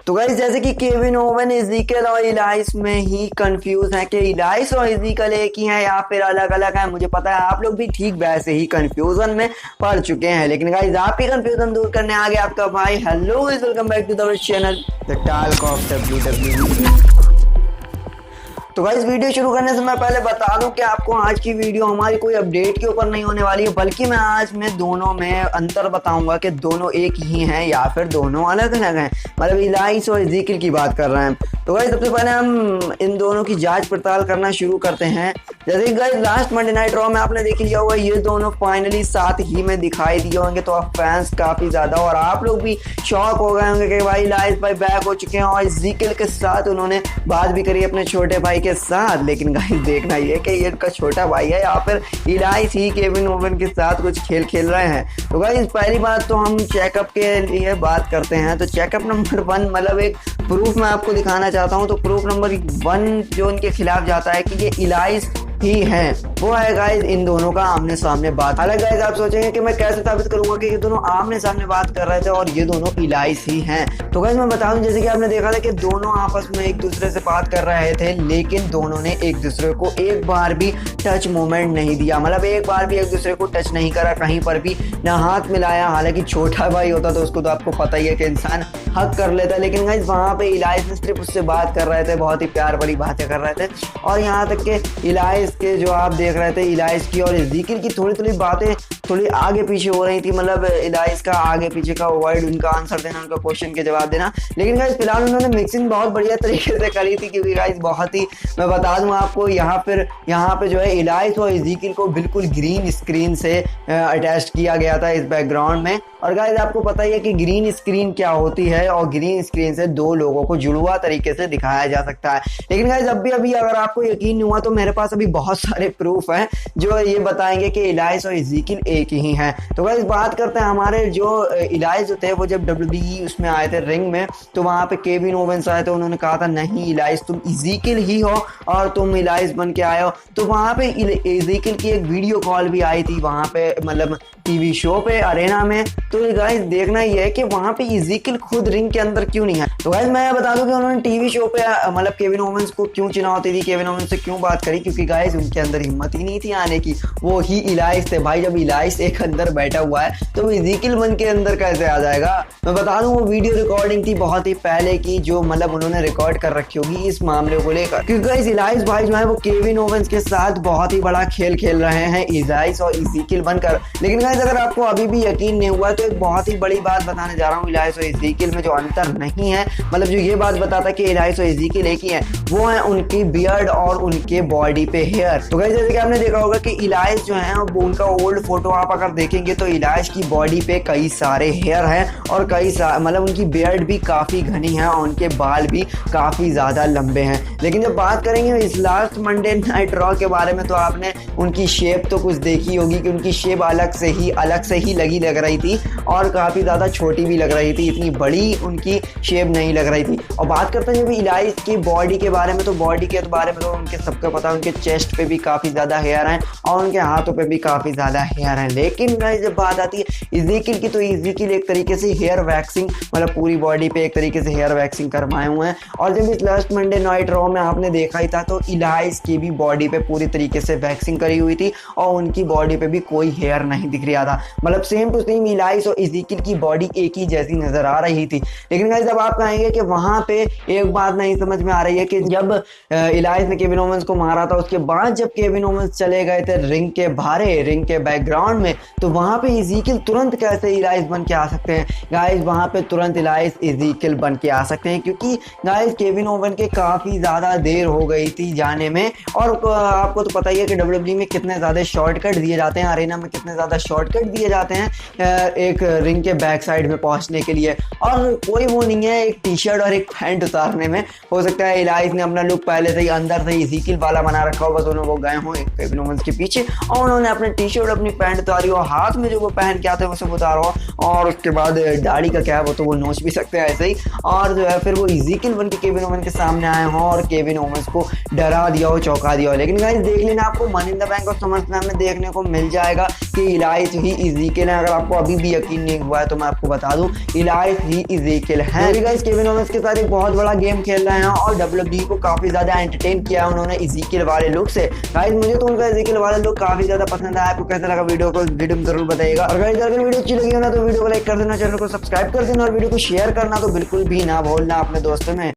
तो गाइस जैसे कि केविन ओवन, इज़ीकियल और इलाइस में ही कंफ्यूज है कि इलाइस और इज़ीकियल एक ही हैं या फिर अलग अलग हैं। मुझे पता है आप लोग भी ठीक वैसे ही कंफ्यूजन में पड़ चुके हैं, लेकिन गाइस आपकी कंफ्यूजन दूर करने आ गया आपका भाई। Hello guys, welcome back to the channel the talk of WWE। तो गाइस वीडियो शुरू करने से मैं पहले बता दूं कि आपको आज की वीडियो हमारी कोई अपडेट के ऊपर नहीं होने वाली है, बल्कि मैं आज दोनों में अंतर बताऊंगा कि दोनों एक ही हैं या फिर दोनों अलग अलग हैं। मतलब इलाइस और इज़ीकियल की बात कर रहे हैं। तो गाइस सबसे पहले हम इन दोनों की जांच पड़ताल करना शुरू करते हैं। जैसे कि guys last Monday night raw में आपने देख लिया होगा, ये दोनों फाइनली साथ ही में दिखाई दिए होंगे, तो आप फैंस काफी ज्यादा और आप लोग भी शॉक हो गए होंगे कि भाई इलाइस भाई बैक हो चुके हैं और इज़ीकियल के साथ उन्होंने बात भी करी अपने छोटे भाई के साथ। लेकिन गाइस देखना ये कि ये इनका छोटा भाई है या फिर इलाइस ही केविन ओवन के साथ कुछ खेल खेल रहे हैं। तो गाइस पहली बात तो हम चेकअप के लिए बात करते हैं। तो चेकअप नंबर 1 मतलब एक प्रूफ मैं आपको दिखाना चाहता हूं। तो प्रूफ नंबर 1 जो इनके खिलाफ जाता है कि ये इलाइस ही है, वो है गाइस इन दोनों का आमने सामने बात। हालांकि गाइस आप सोचेंगे कि मैं कैसे साबित करूंगा कि ये दोनों आमने सामने बात कर रहे थे और ये दोनों इलाइस ही हैं। तो गाइस मैं बता दूं, जैसे कि आपने देखा था कि दोनों आपस में एक दूसरे से बात कर रहे थे, लेकिन दोनों ने एक दूसरे को एक बार भी टच मोमेंट नहीं दिया। मतलब एक बार भी एक दूसरे को टच नहीं करा, कहीं पर भी ना हाथ मिलाया। हालांकि छोटा भाई होता तो उसको तो आपको पता ही है कि इंसान हक कर लेता, लेकिन गाइस वहां पे इलाइस ने सिर्फ उससे बात कर रहे थे, बहुत ही प्यार भरी बातें कर रहे थे। और यहाँ तक कि इलाइस के जो आप देख रहे थे, इलाइस की और इज़ीकियल की थोड़ी थोड़ी बातें थोड़ी आगे पीछे हो रही थी। मतलब इलाइस का आगे पीछे का वर्ड, उनका आंसर देना, उनका क्वेश्चन के जवाब देना। लेकिन गाइस फिलहाल उन्होंने मिक्सिंग बहुत बढ़िया तरीके से करी थी, क्योंकि गाइस बहुत ही, मैं बता दूं आपको, यहाँ पे जो है इलाइस और इज़ीकियल को बिल्कुल ग्रीन स्क्रीन से अटैच किया गया था इस बैकग्राउंड में। और गाइस आपको पता ही है कि ग्रीन स्क्रीन क्या होती है, और ग्रीन स्क्रीन से दो लोगों को जुड़वा तरीके से दिखाया जा सकता है। लेकिन गाइस अभी अगर आपको यकीन नहीं हुआ तो मेरे पास अभी बहुत सारे प्रूफ हैं जो ये बताएंगे कि इलाइस और इज़ीकियल एक ही हैं। तो गाइस बात करते हैं हमारे जो इलाइस जो थे, वो जब WWE उसमें आए थे रिंग में, तो वहां पे केविन ओवेंस आए थे, उन्होंने कहा था नहीं इलाइस तुम इज़ीकियल ही हो और तुम इलाइस बन के आए हो। तो वहां पे इज़ीकियल की एक वीडियो कॉल भी आई थी वहां पे, मतलब टीवी शो पे अरेना में। तो गाइस देखना ही है कि वहां पे इज़ीकियल खुद रिंग के अंदर क्यों नहीं है। तो गाइस मैं बता दूं कि उन्होंने टीवी शो पे मतलब केविन ओवेंस को क्यों चुनौती दी, केविन ओवेंस से क्यों बात करी, क्योंकि गाइस उनके अंदर हिम्मत ही नहीं थी आने की। वो ही इलाइस थे भाई, जब इलाइस एक अंदर बैठा हुआ है तो इज़ीकियल बन के अंदर कैसे आ जाएगा। मैं बता दूं वो वीडियो रिकॉर्डिंग थी बहुत ही पहले की, जो मतलब उन्होंने रिकॉर्ड कर रखी होगी इस मामले को लेकर, क्योंकि गाइस इलाइस भाई जो है वो केविन ओवेंस के साथ बहुत ही बड़ा खेल खेल रहे हैं इलाइस और इज़ीकियल बनकर। लेकिन गाइस अगर आपको अभी भी यकीन नहीं हुआ तो एक बहुत ही बड़ी बात बताने जा रहा हूँ। इलाइस और इज़ीकियल में जो अंतर नहीं है, मतलब जो ये बात बताता कि इलाइस और इज़ीकियल एक ही है, वो है उनकी बियर्ड और उनके बॉडी पे हेयर। तो गाइस जैसे कि आपने देखा होगा कि इलाइस जो है वो उनका ओल्ड फोटो आप अगर देखेंगे तो इलाइस की बॉडी पे कई सारे हेयर हैं और मतलब उनकी बियर्ड भी काफी घनी है और उनके बाल भी काफी ज्यादा लंबे हैं। लेकिन जब बात करेंगे इस लास्ट मंडे नाइट रॉ के बारे में, तो आपने उनकी शेप तो कुछ देखी होगी कि उनकी शेप अलग से ही लग रही थी और काफी ज्यादा छोटी भी लग रही थी, इतनी बड़ी उनकी शेप नहीं लग रही थी। और बात करते हैं जब इलाइस की बॉडी के बारे में, तो बॉडी के बारे में तो उनके सबको पता है, उनके चेस्ट पे भी काफी ज्यादा हेयर हैं और उनके हाथों पे भी काफी ज्यादा हेयर हैं। लेकिन गाइस जब बात आती है इज़ीकियल की, तो इज़ीकियल एक तरीके से हेयर वैक्सिंग, मतलब पूरी बॉडी पे एक तरीके से हेयर वैक्सिंग करवाए हुए हैं। और जब इस लास्ट मंडे नाइट रॉ में आपने देखा ही था, तो इलाइस की भी बॉडी पे पूरी तरीके से वैक्सिंग करी हुई थी और उनकी बॉडी पे भी कोई हेयर नहीं दिख रहा था। मतलब सेम टू सेम इलाइस और इज़ीकियल की बॉडी एक ही जैसी नजर आ रही थी। लेकिन गाइस जब आप कहेंगे कि वहां पे एक बात नहीं समझ में आ रही है कि जब इलाइस ने केविन ओवेंस को मारा था, उसके बाद जब केविन ओवेंस चले गए थे रिंग के बाहर, रिंग के बैकग्राउंड में, तो वहां पे इज़ीकियल तुरंत कैसे इलाइस बन के आ सकते हैं। गाइस वहां पे तुरंत इलाइस इज़ीकियल बन के आ सकते हैं, क्योंकि गाइस केविन ओवन के काफी ज्यादा देर हो गई थी जाने में। और आपको तो पता ही है कि WWE में कितने ज्यादा शॉर्टकट दिए जाते हैं, अरेना में कितने ज्यादा शॉर्टकट दिए जाते हैं एक रिंग के बैक साइड में पहुंचने के लिए। और कोई वो नहीं है एक टी शर्ट और एक पैंट उतारने में। हो सकता है इलाइस ने अपना लुक पहले से ही अंदर से इज़ीकियल वाला बना रखा हो, बस उन्होंने वो गए हो केविन ओवेंस के पीछे और उन्होंने अपने टी शर्ट अपनी पैंट उतारी और हाथ में जो वो पहन के आते हैं वो सब उतारा हो, और उसके बाद दाढ़ी का क्या है वो तो वो नोच भी सकते हैं ऐसे ही। और जो है फिर वो इज़ीकियल बन के केविन ओवेंस के सामने आए हों और केविन ओवेंस को डरा दिया हो, चौंका दिया हो। लेकिन गाइस देख लेना, आपको मनी इन द बैंक और समरस्लैम में देखने को मिल जाएगा कि इलाइस ही इज़ीकियल है। अगर आपको अभी भी यकीन नहीं हुआ है तो मैं आपको बता दूं, इलाइस ही इज़ीकियल है। गाइस केविन ओवेंस के साथ एक बहुत बड़ा गेम खेल रहे हैं और WWE को काफी ज्यादा एंटरटेन किया उन्होंने इज़ीकियल वाले लुक से। गाइस मुझे तो उनका इज़ीकियल वाला लुक काफी ज्यादा पसंद है। आपको कैसा लगा वीडियो में जरूर बताइएगा। और गाइस अगर वीडियो अच्छी लगी हो ना तो वीडियो को लाइक कर देना, चैनल को सब्सक्राइब कर देना और वीडियो को शेयर करना तो बिल्कुल भी ना भूलना अपने दोस्तों में।